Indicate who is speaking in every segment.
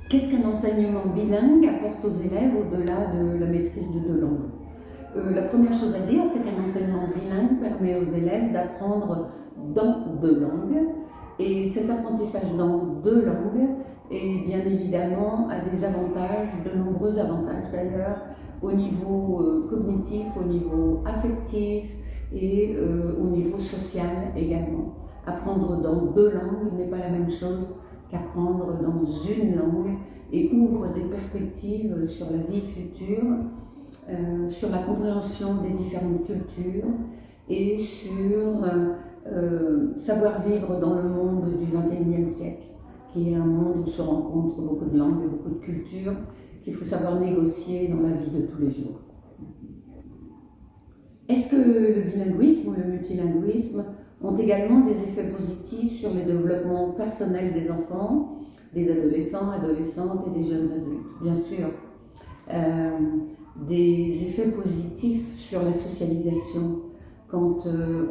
Speaker 1: Qu'est-ce qu'un enseignement bilingue apporte aux élèves au-delà de la maîtrise de deux langues? La première chose à dire, c'est qu'un enseignement bilingue permet aux élèves d'apprendre dans deux langues. Et cet apprentissage dans deux langues, est bien évidemment, a des avantages, de nombreux avantages d'ailleurs, au niveau cognitif, au niveau affectif et au niveau social également. Apprendre dans deux langues n'est pas la même chose qu'apprendre dans une langue et ouvre des perspectives sur la vie future, sur la compréhension des différentes cultures et sur savoir vivre dans le monde du XXIe siècle, qui est un monde où se rencontrent beaucoup de langues et beaucoup de cultures qu'il faut savoir négocier dans la vie de tous les jours. Est-ce que le bilinguisme ou le multilinguisme ont également des effets positifs sur le développement personnel des enfants, des adolescents, adolescentes et des jeunes adultes? Bien sûr. Des effets positifs sur la socialisation. Quand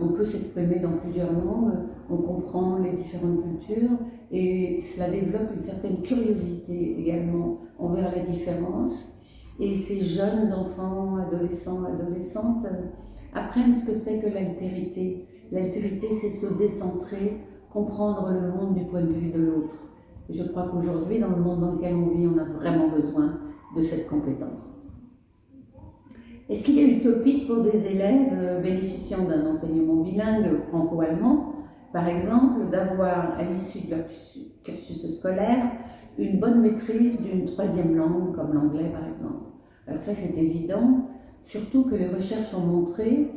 Speaker 1: on peut s'exprimer dans plusieurs langues, on comprend les différentes cultures et cela développe une certaine curiosité également envers la différence. Et ces jeunes enfants, adolescents, adolescentes apprennent ce que c'est que l'altérité. L'altérité, c'est se décentrer, comprendre le monde du point de vue de l'autre. Je crois qu'aujourd'hui, dans le monde dans lequel on vit, on a vraiment besoin de cette compétence. Est-ce qu'il est utopique pour des élèves bénéficiant d'un enseignement bilingue franco-allemand, par exemple, d'avoir à l'issue de leur cursus scolaire une bonne maîtrise d'une troisième langue, comme l'anglais par exemple? Alors ça c'est évident, surtout que les recherches ont montré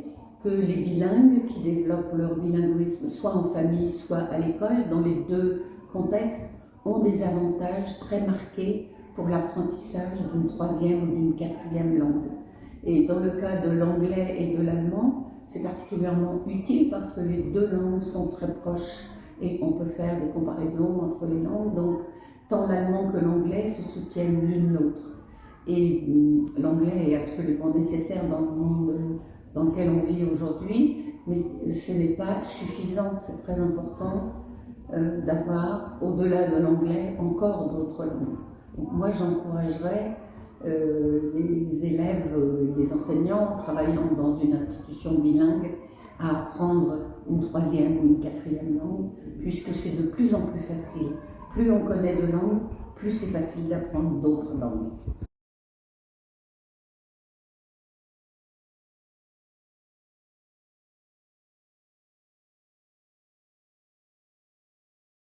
Speaker 1: que les bilingues qui développent leur bilinguisme soit en famille, soit à l'école, dans les deux contextes, ont des avantages très marqués pour l'apprentissage d'une troisième ou d'une quatrième langue. Et dans le cas de l'anglais et de l'allemand, c'est particulièrement utile parce que les deux langues sont très proches et on peut faire des comparaisons entre les langues. Donc, tant l'allemand que l'anglais se soutiennent l'une l'autre. Et l'anglais est absolument nécessaire dans le monde dans lequel on vit aujourd'hui, mais ce n'est pas suffisant. C'est très important d'avoir, au-delà de l'anglais, encore d'autres langues. Donc moi, j'encouragerais les élèves, les enseignants travaillant dans une institution bilingue à apprendre une troisième ou une quatrième langue, puisque c'est de plus en plus facile. Plus on connaît de langues, plus c'est facile d'apprendre d'autres langues.